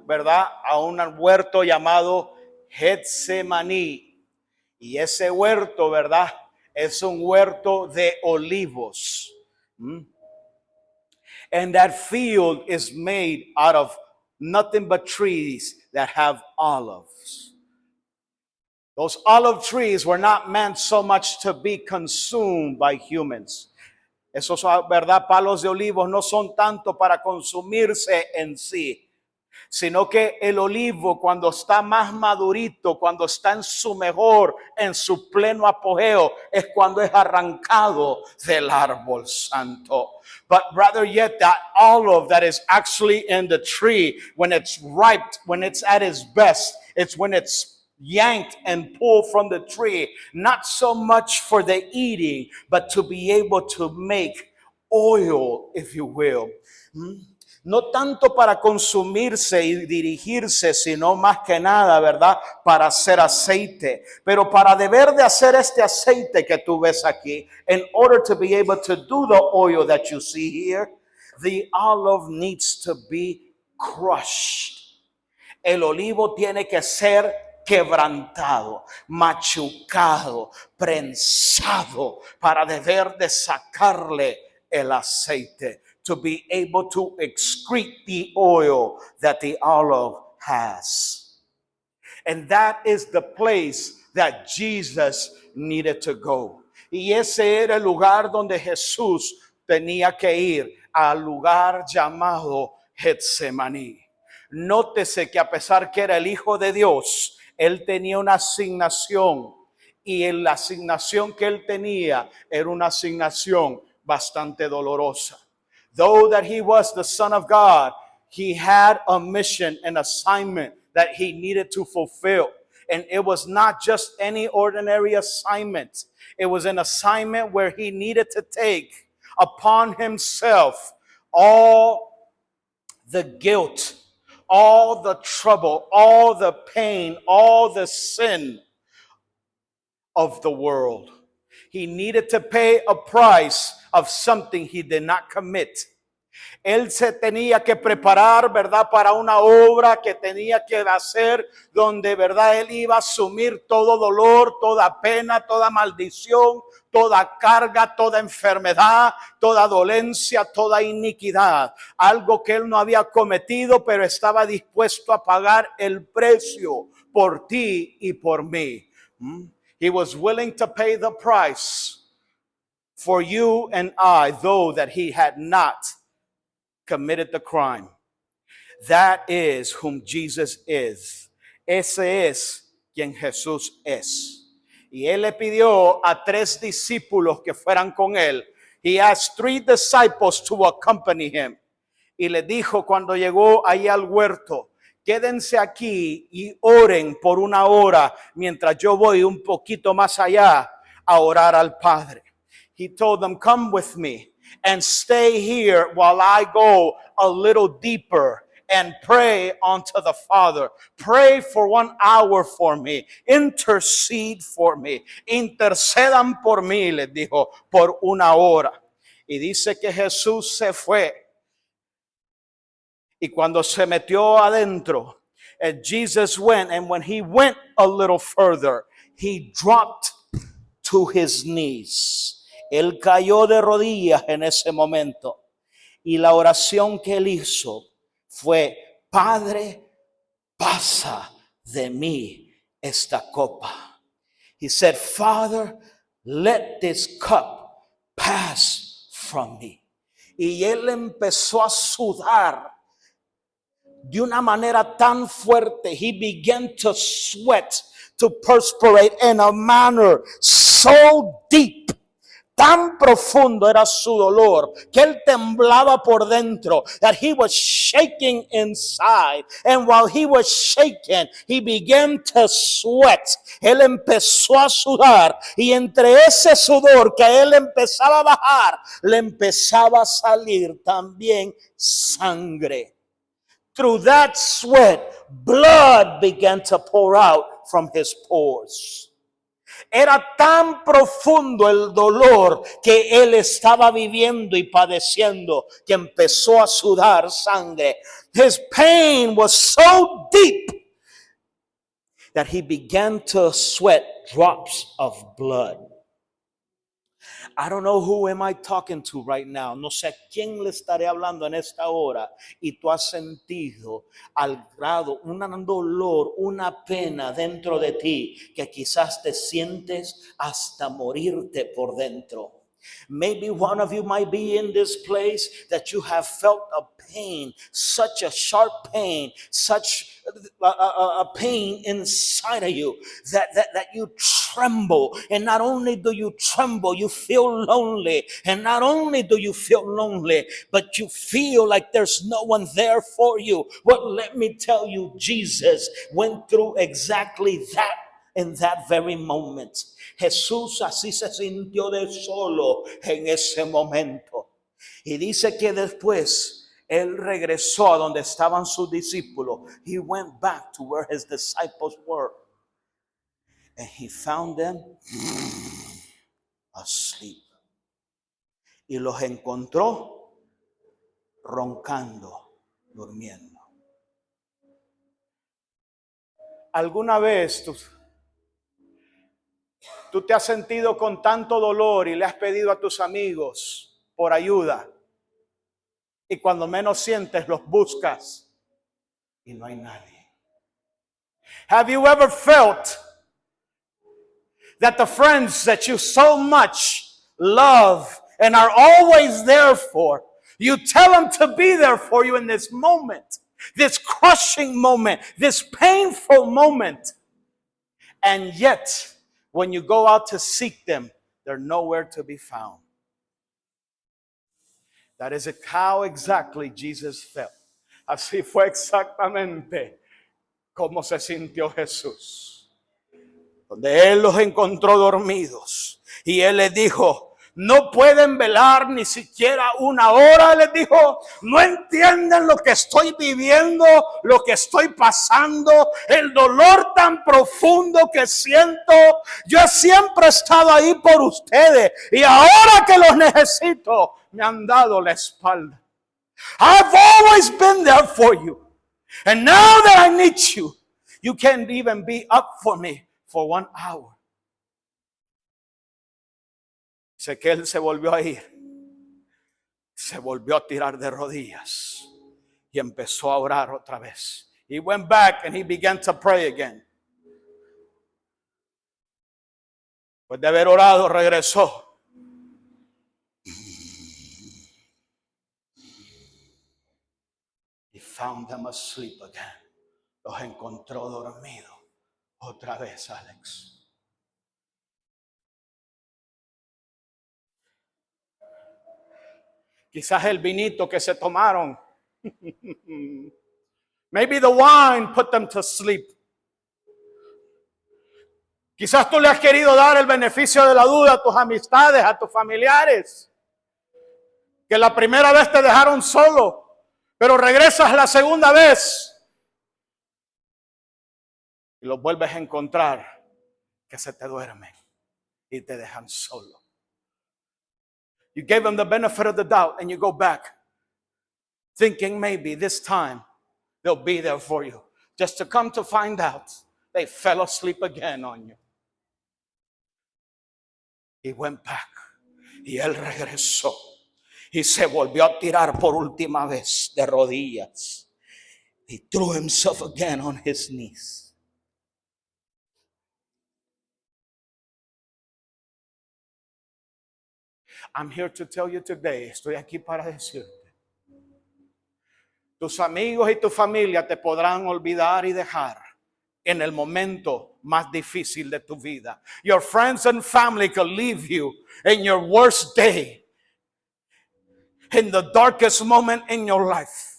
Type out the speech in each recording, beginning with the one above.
¿verdad? A un huerto llamado Getsemaní. Y ese huerto, ¿verdad? Es un huerto de olivos. And that field is made out of nothing but trees that have olives. Those olive trees were not meant so much to be consumed by humans. Esos, ¿verdad? Palos de olivos no son tanto para consumirse en sí, sino que el olivo cuando está más madurito, cuando está en su mejor, en su pleno apogeo, es cuando es arrancado del árbol santo. But rather yet that olive that is actually in the tree, when it's ripe, when it's at its best, it's when it's yanked and pulled from the tree, not so much for the eating, but to be able to make oil, if you will. No tanto para consumirse y dirigirse, sino más que nada, ¿verdad? Para hacer aceite. Pero para deber de hacer este aceite que tú ves aquí, in order to be able to do the oil that you see here, the olive needs to be crushed. El olivo tiene que ser quebrantado, machucado, prensado para deber de sacarle el aceite, to be able to excrete the oil that the olive has. And that is the place that Jesus needed to go. Y ese era el lugar donde Jesús tenía que ir, al lugar llamado Getsemaní. Nótese que a pesar que era el Hijo de Dios, él tenía una asignación, y la asignación que él tenía era una asignación bastante dolorosa. Though that he was the Son of God, he had a mission, an assignment that he needed to fulfill. And it was not just any ordinary assignment. It was an assignment where he needed to take upon himself all the guilt, all the trouble, all the pain, all the sin of the world. He needed to pay a price of something he did not commit. Él se tenía que preparar, ¿verdad? Para una obra que tenía que hacer, donde, ¿verdad? Él iba a asumir todo dolor, toda pena, toda maldición, toda carga, toda enfermedad, toda dolencia, toda iniquidad. Algo que él no había cometido, pero estaba dispuesto a pagar el precio por ti y por mí. He was willing to pay the price for you and I, though that he had not committed the crime. That is whom Jesus is. Ese es quien Jesús es. Y él le pidió a 3 discípulos que fueran con él. He asked 3 disciples to accompany him. Y le dijo cuando llegó ahí al huerto, quédense aquí y oren por 1 hora mientras yo voy un poquito más allá a orar al Padre. He told them, come with me and stay here while I go a little deeper and pray unto the Father. Pray for 1 hour for me. Intercede for me. Intercedan por mí, les dijo, por 1 hora. Y dice que Jesús se fue. Y cuando se metió adentro, Jesus went, and when he went a little further, he dropped to his knees. Él cayó de rodillas en ese momento. Y la oración que él hizo fue, Padre, pasa de mí esta copa. He said, Father, let this cup pass from me. Y él empezó a sudar de una manera tan fuerte. He began to sweat, to perspirate in a manner so deep. Tan profundo era su dolor que él temblaba por dentro, that he was shaking inside. And while he was shaking, he began to sweat. Él empezó a sudar, y entre ese sudor que él empezaba a bajar, le empezaba a salir también sangre. Through that sweat, blood began to pour out from his pores. Era tan profundo el dolor que él estaba viviendo y padeciendo que empezó a sudar sangre. His pain was so deep that he began to sweat drops of blood. I don't know who am I talking to right now. No sé a quién le estaré hablando en esta hora. Y tú has sentido al grado, un dolor, una pena dentro de ti que quizás te sientes hasta morirte por dentro. Maybe one of you might be in this place that you have felt a pain, such a sharp pain, such a pain inside of you that you tremble. And not only do you tremble, you feel lonely. And not only do you feel lonely, but you feel like there's no one there for you. Well, let me tell you, Jesus went through exactly that in that very moment. Jesús así se sintió de solo en ese momento. Y dice que después él regresó a donde estaban sus discípulos. He went back to where his disciples were. And he found them asleep. Y los encontró roncando, durmiendo. ¿Alguna vez tú te has sentido con tanto dolor y le has pedido a tus amigos por ayuda? Y cuando menos sientes, los buscas y no hay nadie. Have you ever felt that the friends that you so much love and are always there for, you tell them to be there for you in this moment, this crushing moment, this painful moment, and yet when you go out to seek them, they're nowhere to be found? That is how exactly Jesus felt. Así fue exactamente como se sintió Jesús. Donde Él los encontró dormidos. Y Él les dijo, no pueden velar ni siquiera una hora. Les dijo, no entienden lo que estoy viviendo, lo que estoy pasando, el dolor tan profundo que siento. Yo siempre he estado ahí por ustedes y ahora que los necesito, me han dado la espalda. I've always been there for you. And now that I need you, you can't even be up for me for 1 hour. Sé que él se volvió a ir. Se volvió a tirar de rodillas. Y empezó a orar otra vez. He went back and he began to pray again. Después de haber orado, regresó. He found them asleep again. Los encontró dormidos. Otra vez, Alex. Quizás el vinito que se tomaron. Maybe the wine put them to sleep. Quizás tú le has querido dar el beneficio de la duda a tus amistades, a tus familiares. Que la primera vez te dejaron solo, pero regresas la segunda vez. Y los vuelves a encontrar que se te duermen y te dejan solo. You gave them the benefit of the doubt and you go back thinking maybe this time they'll be there for you. Just to come to find out they fell asleep again on you. He went back y él regresó y se volvió a tirar por última vez de rodillas. He threw himself again on his knees. I'm here to tell you today, estoy aquí para decirte, tus amigos y tu familia te podrán olvidar y dejar en el momento más difícil de tu vida. Your friends and family can leave you in your worst day, in the darkest moment in your life.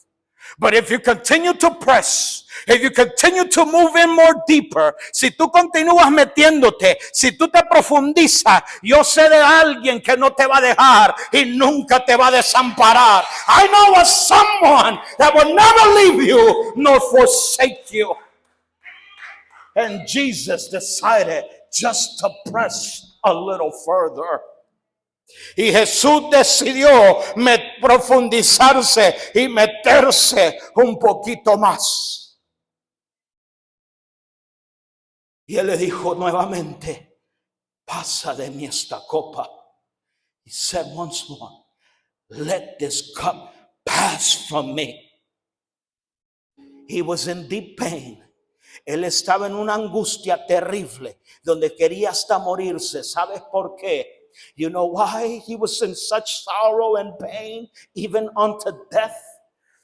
But if you continue to press, if you continue to move in more deeper, si tú continúas metiéndote, si tú te profundizas, yo sé de alguien que no te va a dejar y nunca te va a desamparar. I know of someone that will never leave you nor forsake you. And Jesus decided just to press a little further. Y Jesús decidió profundizarse y meterse un poquito más. Y él le dijo nuevamente, pasa de mí esta copa. He said once more, let this cup pass from me. He was in deep pain. Él estaba en una angustia terrible, donde quería hasta morirse. ¿Sabes por qué? You know why he was in such sorrow and pain, even unto death?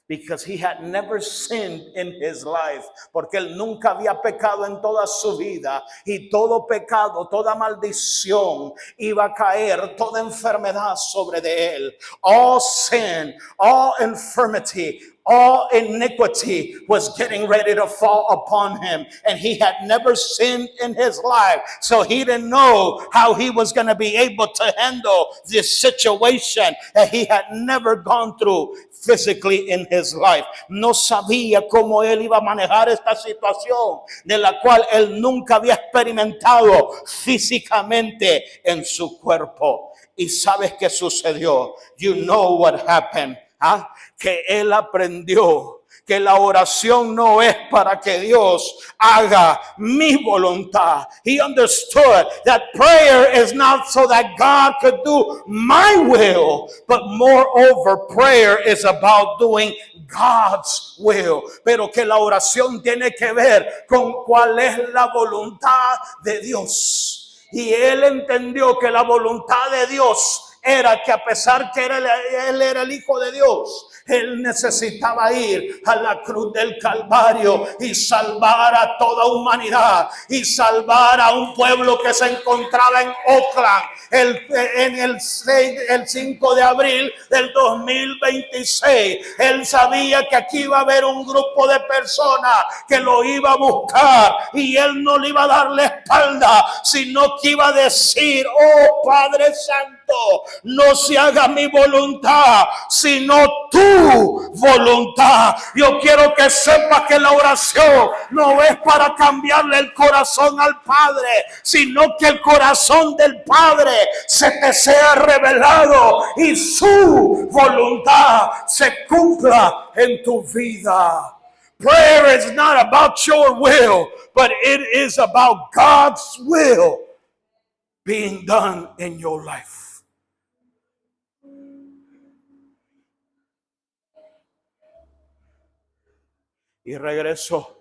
Because he had never sinned in his life. Porque él nunca había pecado en toda su vida. Y todo pecado, toda maldición iba a caer, toda enfermedad sobre de él. All sin, all infirmity, all iniquity was getting ready to fall upon him. And he had never sinned in his life. So he didn't know how he was going to be able to handle this situation that he had never gone through physically in his life. No sabía cómo él iba a manejar esta situación de la cual él nunca había experimentado físicamente en su cuerpo. ¿Y sabes qué sucedió? You know what happened. Que él aprendió que la oración no es para que Dios haga mi voluntad. He understood that prayer is not so that God could do my will, but moreover, prayer is about doing God's will. Pero que la oración tiene que ver con cuál es la voluntad de Dios. Y él entendió que la voluntad de Dios era que, a pesar que él era el Hijo de Dios, él necesitaba ir a la cruz del Calvario y salvar a toda humanidad y salvar a un pueblo que se encontraba en Oakland el 5 de abril del 2026. Él sabía que aquí iba a haber un grupo de personas que lo iba a buscar y él no le iba a dar la espalda, sino que iba a decir: oh Padre Santo, no se haga mi voluntad, sino tu voluntad. Yo quiero que sepas que la oración no es para cambiarle el corazón al Padre, sino que el corazón del Padre se te sea revelado y su voluntad se cumpla en tu vida. Prayer is not about your will, but it is about God's will being done in your life. Y regresó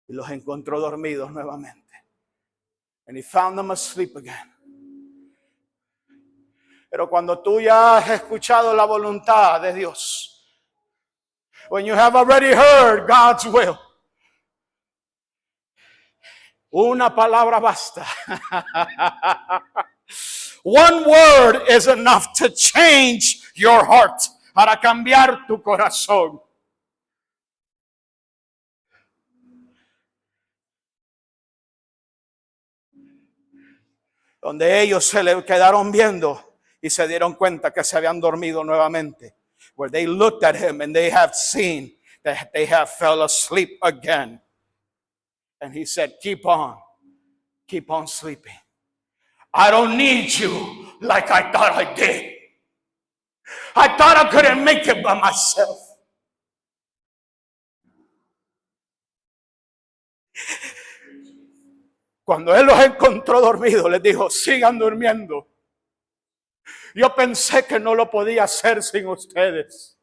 y los encontró dormidos nuevamente. And he found them asleep again. Pero cuando tú ya has escuchado la voluntad de Dios, when you have already heard God's will, una palabra basta. One word is enough to change your heart, para cambiar tu corazón. Donde ellos se le quedaron viendo y se dieron cuenta que se habían dormido nuevamente. Where they looked at him and they have seen that they have fell asleep again. And he said, keep on sleeping. I don't need you like I thought I did. I thought I couldn't make it by myself. Cuando él los encontró dormidos, les dijo: sigan durmiendo. Yo pensé que no lo podía hacer sin ustedes.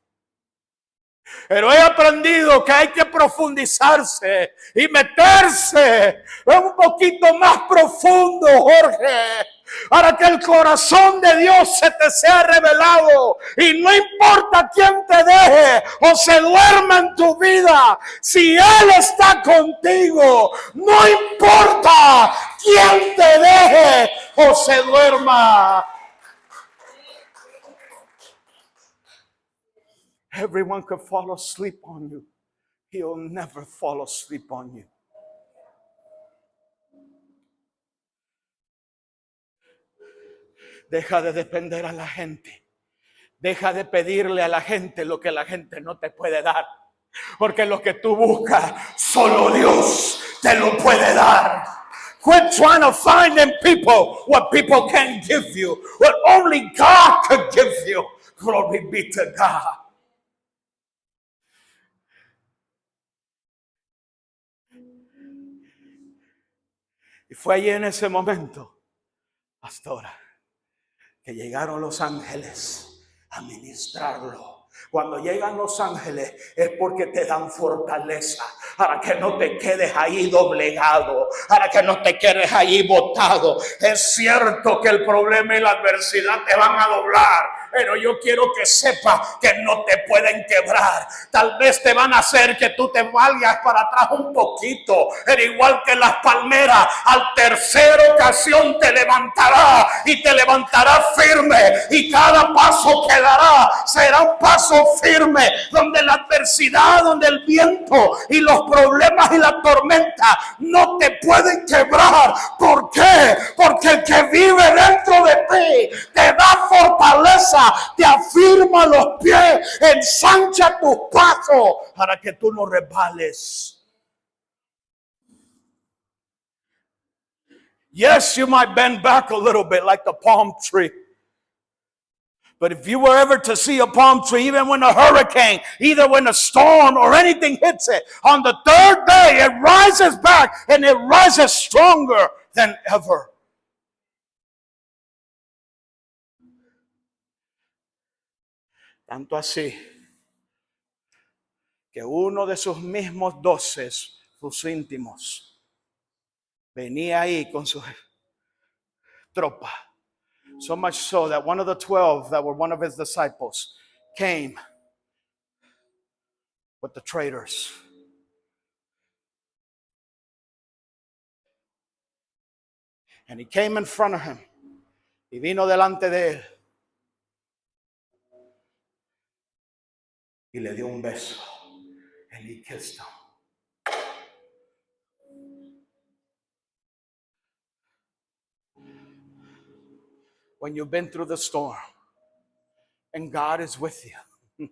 Pero he aprendido que hay que profundizarse y meterse un poquito más profundo, Jorge, para que el corazón de Dios se te sea revelado. Y no importa quién te deje o se duerma en tu vida, si Él está contigo, no importa quién te deje o se duerma. Everyone could fall asleep on you. He'll never fall asleep on you. Deja de depender a la gente. Deja de pedirle a la gente lo que la gente no te puede dar. Porque lo que tú buscas, solo Dios te lo puede dar. Quit trying to find in people what people can't give you, what only God could give you. Glory be to God. Y fue allí en ese momento, pastora, que llegaron los ángeles a ministrarlo. Cuando llegan los ángeles es porque te dan fortaleza para que no te quedes ahí doblegado, para que no te quedes ahí botado. Es cierto que el problema y la adversidad te van a doblar, pero yo quiero que sepas que no te pueden quebrar. Tal vez te van a hacer que tú te vayas para atrás un poquito, pero igual que las palmeras, al tercera ocasión te levantará y te levantará firme, y cada paso que dará será un paso firme, donde la adversidad, donde el viento y los problemas y la tormenta no te pueden quebrar. ¿Por qué? Porque el que vive dentro de ti te da fortaleza, te afirma los pies, ensancha tus pasos para que tú no resbales. Yes, you might bend back a little bit like the palm tree. But if you were ever to see a palm tree, even when a hurricane, either when a storm or anything hits it, on the third day it rises back and it rises stronger than ever. Tanto así que uno de sus mismos 12, sus íntimos, venía ahí con su tropa. So much so that one of the 12 that were one of his disciples came with the traitors. And he came in front of him. Y vino delante de él. Y le dio un beso. And he kissed him. When you've been through the storm and God is with you.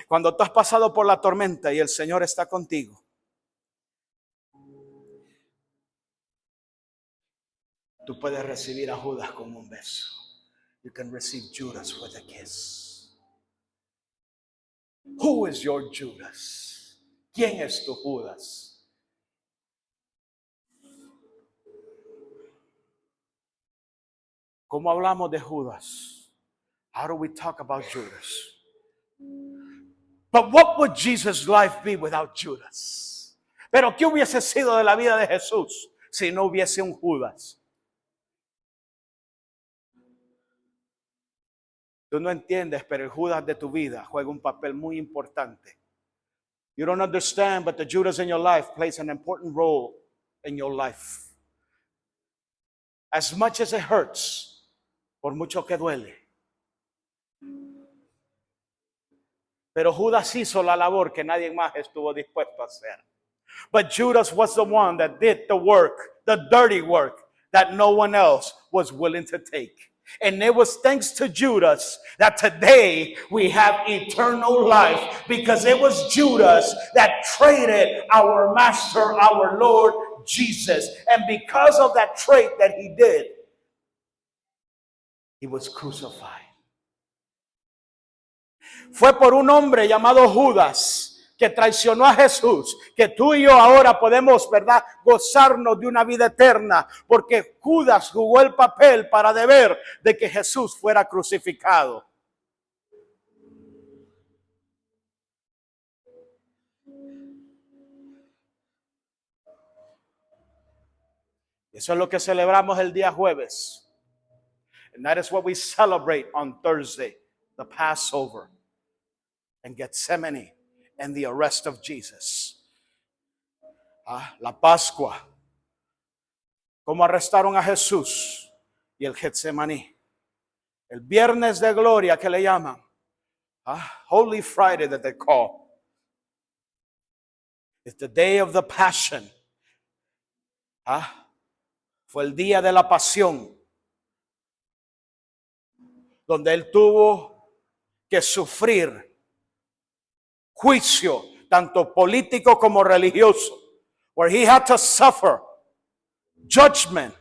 Cuando tú has pasado por la tormenta y el Señor está contigo. Tú puedes recibir a Judas con un beso. You can receive Judas with a kiss. Who is your Judas? ¿Quién es tu Judas? ¿Cómo hablamos de Judas? How do we talk about Judas? But what would Jesus' life be without Judas? Pero ¿qué hubiese sido de la vida de Jesús si no hubiese un Judas? Tú no entiendes, pero el Judas de tu vida juega un papel muy importante. You don't understand, but the Judas in your life plays an important role in your life. As much as it hurts, por mucho que duele. Pero Judas hizo la labor que nadie más estuvo dispuesto a hacer. But Judas was the one that did the work, the dirty work, that no one else was willing to take. And it was thanks to Judas that today we have eternal life, because it was Judas that traded our master, our Lord Jesus. And because of that trade that he did, he was crucified. Fue por un hombre llamado Judas que traicionó a Jesús, que tú y yo ahora podemos, ¿verdad?, gozarnos de una vida eterna, porque Judas jugó el papel para deber de que Jesús fuera crucificado. Eso es lo que celebramos el día jueves. And that is what we celebrate on Thursday, the Passover and Gethsemane and the arrest of Jesus. La Pascua. Cómo arrestaron a Jesús y el Getsemaní. El viernes de gloria que le llaman. Holy Friday that they call. It's the day of the passion. Fue el día de la pasión, donde él tuvo que sufrir juicio tanto político como religioso, where he had to suffer judgment,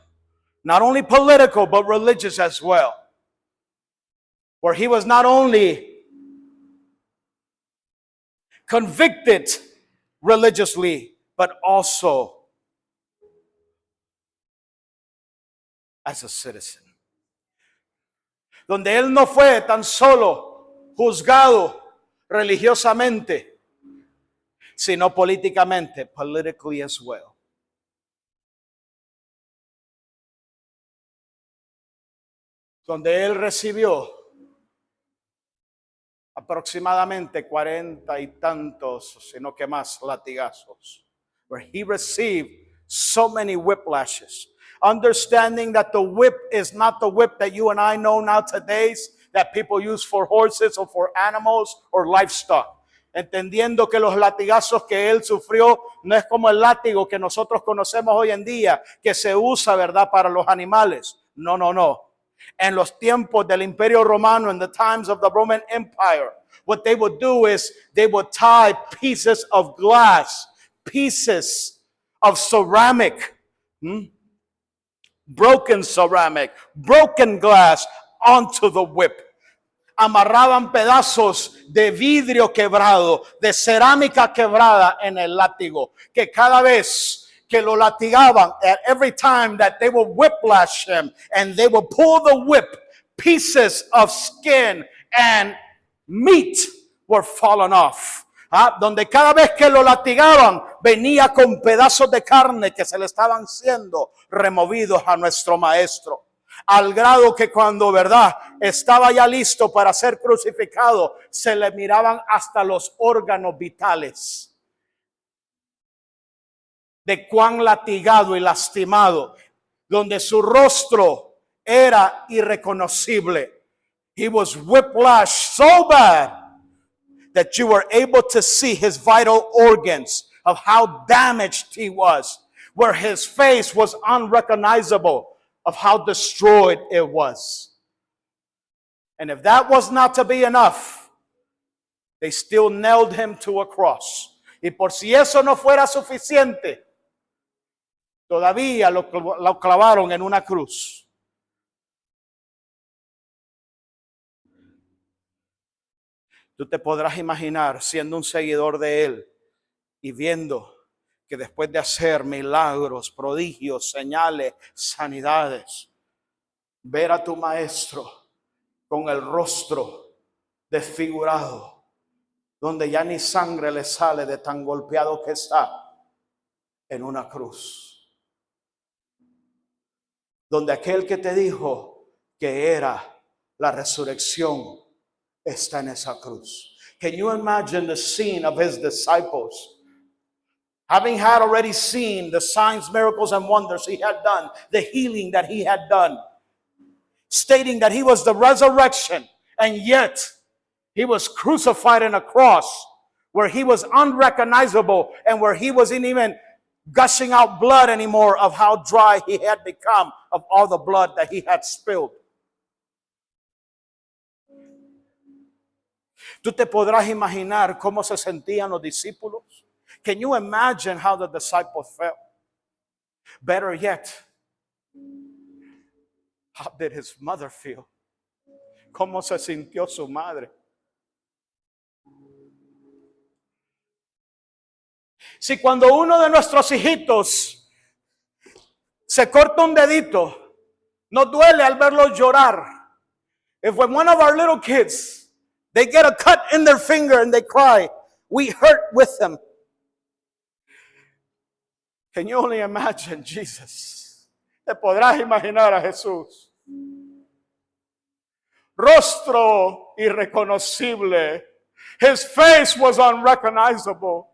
not only political, but religious as well. Where he was not only convicted religiously, but also as a citizen. Donde él no fue tan solo juzgado religiosamente, sino políticamente, politically as well. Donde él recibió aproximadamente 40 y tantos, sino que más latigazos, where he received so many whiplashes, understanding that the whip is not the whip that you and I know nowadays, that people use for horses or for animals or livestock. Entendiendo que los latigazos que él sufrió no es como el látigo que nosotros conocemos hoy en día, que se usa, ¿verdad?, para los animales. No, no, no. En los tiempos del Imperio Romano, in the times of the Roman Empire, what they would do is they would tie pieces of glass, pieces of ceramic, broken ceramic, broken glass onto the whip. Amarraban pedazos de vidrio quebrado, de cerámica quebrada en el látigo, que cada vez que lo latigaban, at every time that they would whiplash him and they would pull the whip, pieces of skin and meat were falling off. Donde cada vez que lo latigaban venía con pedazos de carne que se le estaban siendo removidos a nuestro maestro. Al grado que cuando, verdad, estaba ya listo para ser crucificado, se le miraban hasta los órganos vitales. De cuán latigado y lastimado, donde su rostro era irreconocible. He was whiplashed so bad that you were able to see his vital organs of how damaged he was, where his face was unrecognizable of how destroyed it was. And if that was not to be enough, they still nailed him to a cross. Y por si eso no fuera suficiente, todavía lo clavaron en una cruz. Tú te podrás imaginar siendo un seguidor de él y viendo que después de hacer milagros, prodigios, señales, sanidades, ver a tu maestro con el rostro desfigurado, donde ya ni sangre le sale de tan golpeado que está, en una cruz. Donde aquel que te dijo que era la resurrección está en esa cruz. Can you imagine the scene of his disciples? Having had already seen the signs, miracles, and wonders he had done, the healing that he had done, stating that he was the resurrection, and yet he was crucified on a cross where he was unrecognizable and where he wasn't even gushing out blood anymore of how dry he had become of all the blood that he had spilled. ¿Tú te podrás imaginar cómo se sentían los discípulos? Can you imagine how the disciples felt? Better yet, how did his mother feel? ¿Cómo se sintió su madre? Si cuando uno de nuestros hijitos se corta un dedito, nos duele al verlo llorar. If when one of our little kids, they get a cut in their finger and they cry, we hurt with them. Can you only imagine Jesus? ¿Te podrás imaginar a Jesús? Rostro irreconocible. His face was unrecognizable.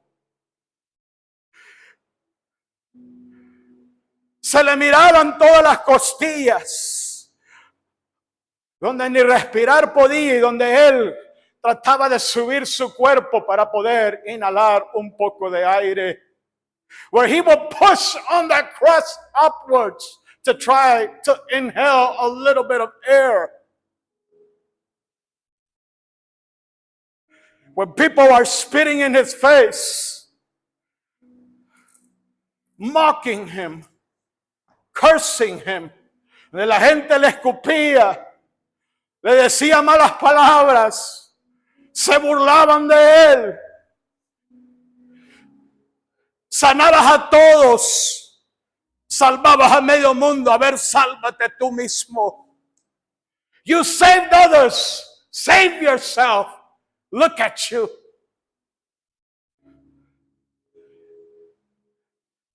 Se le miraban todas las costillas, donde ni respirar podía y donde él trataba de subir su cuerpo para poder inhalar un poco de aire. Where he would push on that crust upwards to try to inhale a little bit of air. when people are spitting in his face, mocking him, cursing him, la gente le escupía, le decía malas palabras, se burlaban de él, sanabas a todos, salvabas a medio mundo. A ver, sálvate tú mismo. You saved others, save yourself. Look at you.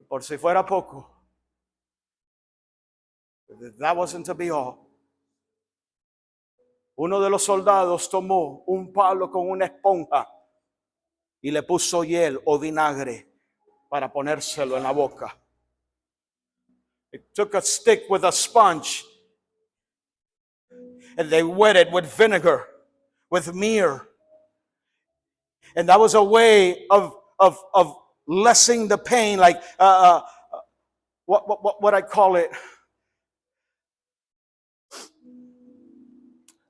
Por si fuera poco, that wasn't to be all. Uno de los soldados tomó un palo con una esponja y le puso hiel o vinagre para ponérselo en la boca. It took a stick with a sponge and they wet it with vinegar, with myrrh. And that was a way of lessening the pain, like what I call it,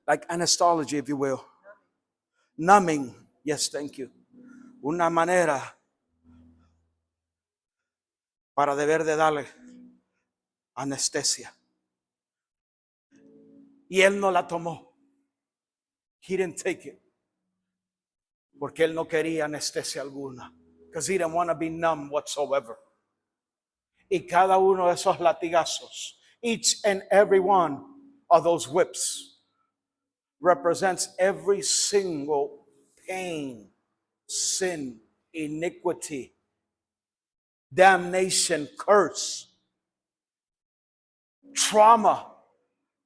like anesthesiology, if you will. Numbing. Yes, thank you. Una manera para deber de darle anestesia. Y él no la tomó. He didn't take it. Porque él no quería anestesia alguna. Because he didn't want to be numb whatsoever. Y cada uno de esos latigazos, each and every one of those whips, represents every single pain, sin, iniquity, damnation, curse, trauma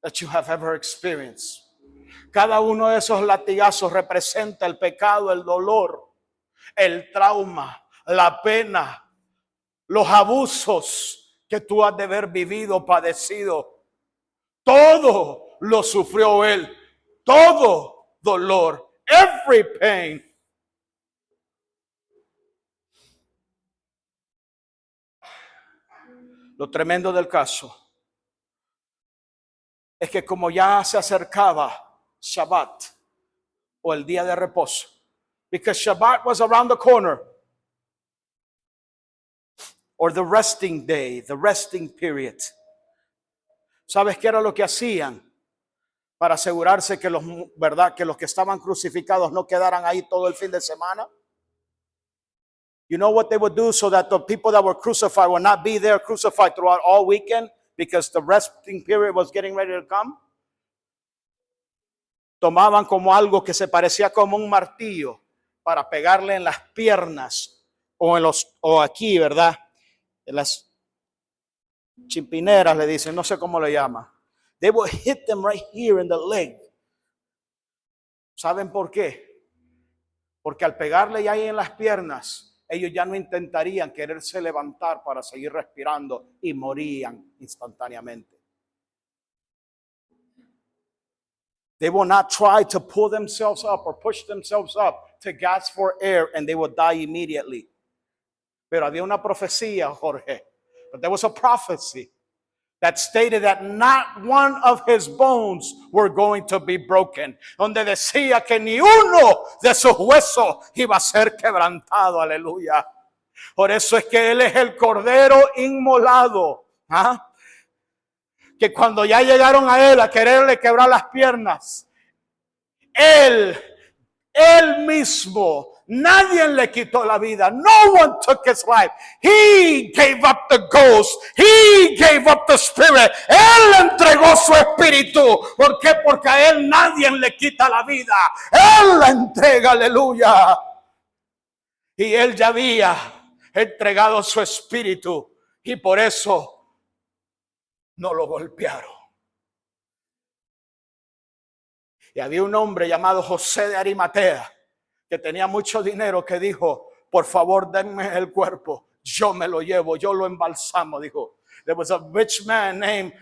that you have ever experienced. Cada uno de esos latigazos representa el pecado, el dolor, el trauma, la pena, los abusos que tú has de haber vivido, padecido. Todo lo sufrió él. Todo dolor, every pain. Lo tremendo del caso es que como ya se acercaba Shabbat o el día de reposo, because Shabbat was around the corner, or the resting day, the resting period. ¿Sabes qué era lo que hacían para asegurarse que los que estaban crucificados no quedaran ahí todo el fin de semana? You know what they would do so that the people that were crucified would not be there crucified throughout all weekend because the resting period was getting ready to come? Tomaban como algo que se parecía como un martillo para pegarle en las piernas o aquí, ¿verdad? En las chimpineras le dicen, no sé cómo le llaman. They would hit them right here in the leg. ¿Saben por qué? Porque al pegarle ya ahí en las piernas, ellos ya no intentarían quererse levantar para seguir respirando y morían instantáneamente. They will not try to pull themselves up or push themselves up to gasp for air, and they will die immediately. Pero había una profecía, Jorge. But there was a prophecy that stated that not one of his bones were going to be broken. Donde decía que ni uno de sus huesos iba a ser quebrantado. Aleluya. Por eso es que él es el cordero inmolado. ¿Ah? Que cuando ya llegaron a él a quererle quebrar las piernas, él mismo, nadie le quitó la vida. No one took his life. He gave up the ghost. He gave up the spirit. Él entregó su espíritu. ¿Por qué? Porque a él nadie le quita la vida. Él la entrega, aleluya. Y él ya había entregado su espíritu. Y por eso no lo golpearon. Y había un hombre llamado José de Arimatea que tenía mucho dinero que dijo, por favor denme el cuerpo, yo me lo llevo, yo lo embalsamo, dijo. There was a rich man named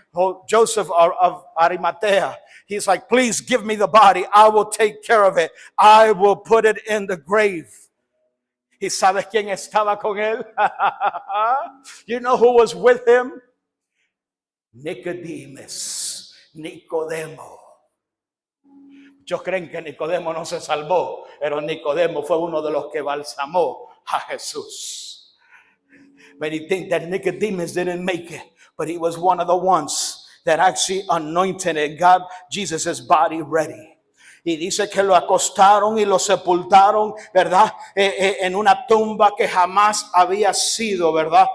Joseph of Arimatea. He's like, please give me the body, I will take care of it, I will put it in the grave. ¿Y sabes quién estaba con él? You know who was with him? Nicodemo. Muchos creen que Nicodemo no se salvó, pero Nicodemo fue uno de los que balsamó a Jesús. Many think that Nicodemus didn't make it, but he was one of the ones that actually anointed and got Jesus' body ready. Y dice que lo acostaron y lo sepultaron, ¿verdad? En una tumba que jamás había sido, ¿verdad?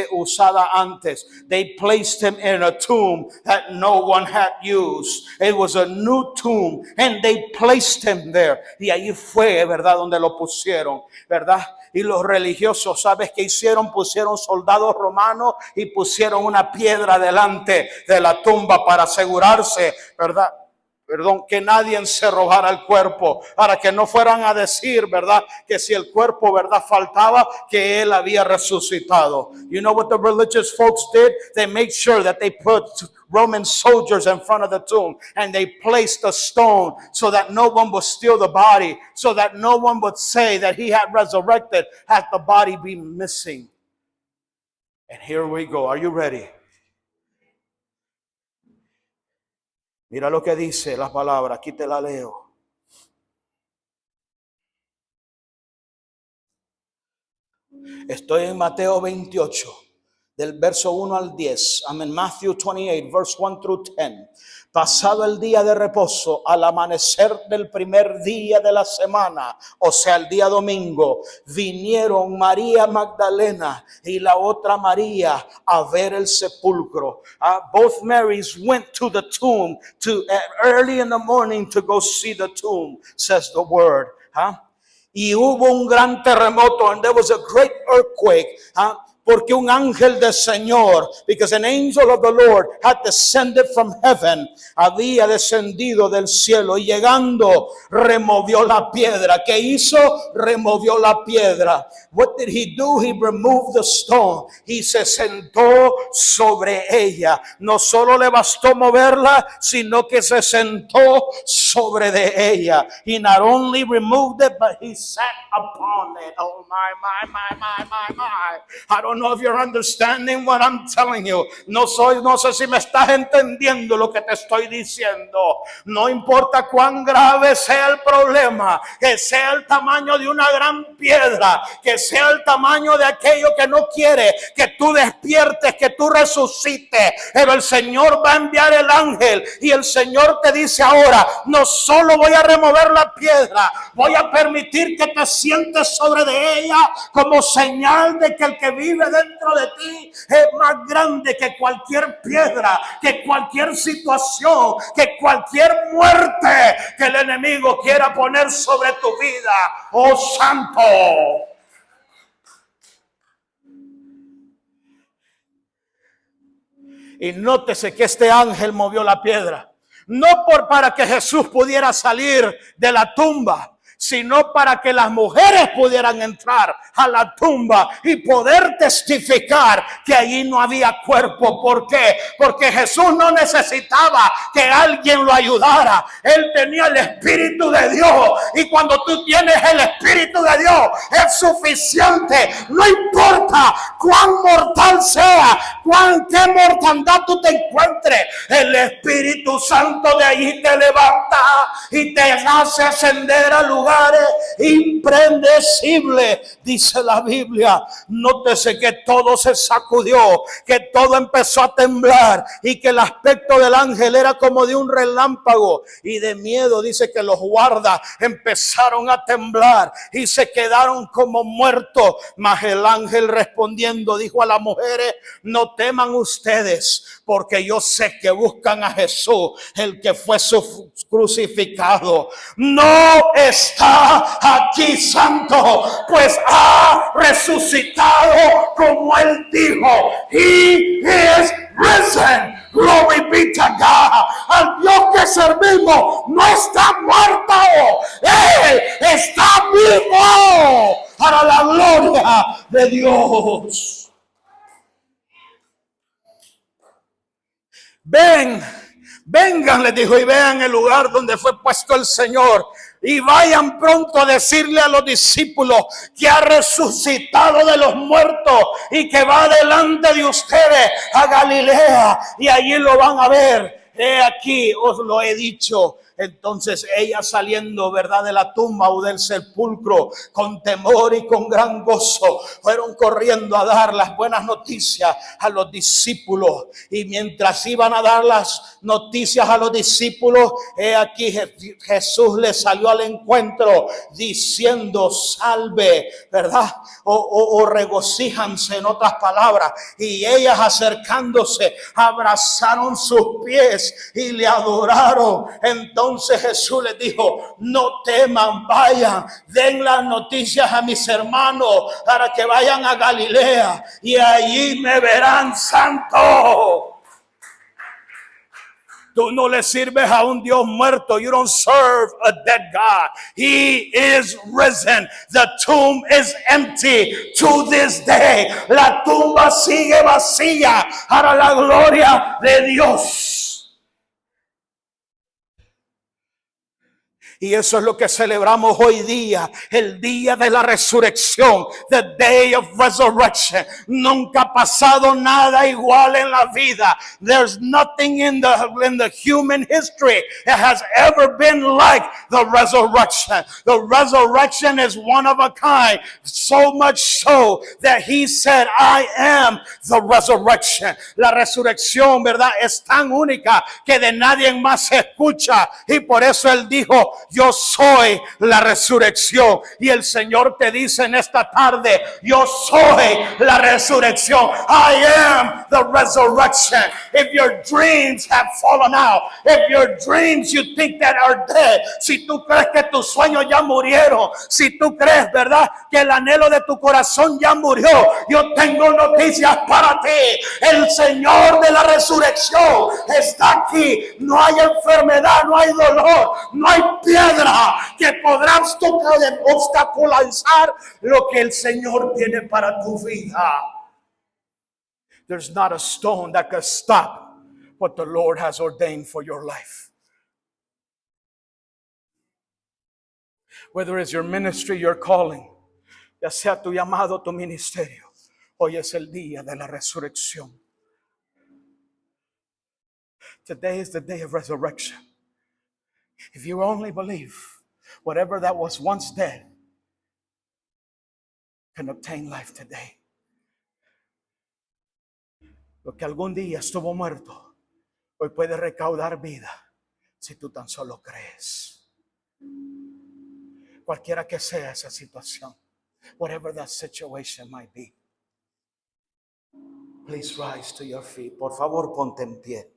Usada antes. They placed him in a tomb that no one had used. It was a new tomb and they placed him there. Y ahí fue, ¿verdad? Donde lo pusieron, ¿verdad? Y los religiosos, ¿sabes qué hicieron? Pusieron soldados romanos y pusieron una piedra delante de la tumba para asegurarse, ¿verdad? Que nadie se robara el cuerpo, para que no fueran a decir, ¿verdad? Que si el cuerpo, ¿verdad? Faltaba, que él había resucitado. You know what the religious folks did? They made sure that they put Roman soldiers in front of the tomb, and they placed a stone so that no one would steal the body, so that no one would say that he had resurrected had the body been missing. And here we go. Are you ready? Mira lo que dice la palabra, aquí te la leo. Estoy en Mateo 28, del verso 1 al 10. I'm in Matthew 28, verse 1 through 10. Pasado el día de reposo, al amanecer del primer día de la semana, o sea, el día domingo, vinieron María Magdalena y la otra María a ver el sepulcro. Both Marys went to the tomb early in the morning to go see the tomb, says the word. Y hubo un gran terremoto, and there was a great earthquake. Porque un ángel del Señor, because an angel of the Lord had descended from heaven, había descendido del cielo y llegando removió la piedra. ¿Qué hizo? Removió la piedra. What did he do? He removed the stone. Y se sentó sobre ella. No solo le bastó moverla, sino que se sentó sobre de ella. He not only removed it, but he sat upon it. Oh my. I don't know if you're understanding what I'm telling you. No sé si me estás entendiendo lo que te estoy diciendo. No importa cuán grave sea el problema, que sea el tamaño de una gran piedra, que sea el tamaño de aquello que no quiere que tú despiertes, que tú resucites, pero el Señor va a enviar el ángel y el Señor te dice ahora, no solo voy a remover la piedra, voy a permitir que te sientes sobre de ella como señal de que el que vive dentro de ti es más grande que cualquier piedra, que cualquier situación, que cualquier muerte que el enemigo quiera poner sobre tu vida. ¡Oh, santo! Y nótese que este ángel movió la piedra, no para que Jesús pudiera salir de la tumba, sino para que las mujeres pudieran entrar a la tumba y poder testificar que allí no había cuerpo. ¿Por qué? Porque Jesús no necesitaba que alguien lo ayudara. Él tenía el Espíritu de Dios, y cuando tú tienes el Espíritu de Dios es suficiente. No importa cuán mortal sea, qué mortandad tú te encuentres, el Espíritu Santo de allí te levanta y te hace ascender al lugar impredecible, dice la Biblia. Nótese que todo se sacudió, que todo empezó a temblar y que el aspecto del ángel era como de un relámpago, y de miedo dice que los guardas empezaron a temblar y se quedaron como muertos. Mas el ángel respondiendo dijo a las mujeres, no teman ustedes, porque yo sé que buscan a Jesús, el que fue crucificado. No está aquí, santo, pues ha resucitado como él dijo. He is risen. Glory be to God. Al Dios que servimos no está muerto, él está vivo, para la gloria de Dios. Vengan, les dijo, y vean el lugar donde fue puesto el Señor, y vayan pronto a decirle a los discípulos que ha resucitado de los muertos y que va delante de ustedes a Galilea, y allí lo van a ver. He aquí, os lo he dicho. Entonces ella saliendo, ¿verdad?, de la tumba o del sepulcro, con temor y con gran gozo, fueron corriendo a dar las buenas noticias a los discípulos. Y mientras iban a dar las noticias a los discípulos, he aquí Jesús les salió al encuentro diciendo: salve, ¿verdad? O regocíjanse, en otras palabras. Y ellas, acercándose, abrazaron sus pies y le adoraron. Entonces Jesús les dijo: no teman, vayan, den las noticias a mis hermanos para que vayan a Galilea y allí me verán santo. Tú no le sirves a un Dios muerto. You don't serve a dead God. He is risen. The tomb is empty to this day. La tumba sigue vacía para la gloria de Dios. Y eso es lo que celebramos hoy día, el día de la resurrección, the day of resurrection. Nunca ha pasado nada igual en la vida. There's nothing in the human history that has ever been like the resurrection. The resurrection is one of a kind, so much so that he said, I am the resurrection. La resurrección, ¿verdad?, es tan única que de nadie más se escucha, y por eso él dijo: yo soy la resurrección. Y el Señor te dice en esta tarde: yo soy la resurrección. I am the resurrection. If your dreams have fallen out, if your dreams you think that are dead, si tú crees que tus sueños ya murieron, si tú crees, ¿verdad?, que el anhelo de tu corazón ya murió, yo tengo noticias para ti. El Señor de la resurrección está aquí. No hay enfermedad, no hay dolor, no hay piedra que podrá obstaculizar lo que el Señor tiene para tu vida. There's not a stone that can stop what the Lord has ordained for your life. Whether it's your ministry, your calling, ya sea tu llamado, tu ministerio, hoy es el día de la resurrección. Today is the day of resurrection. If you only believe, whatever that was once dead can obtain life today. Lo que algún día estuvo muerto, hoy puede recaudar vida si tú tan solo crees. Cualquiera que sea esa situación, whatever that situation might be, please rise to your feet. Por favor, ponte en pie.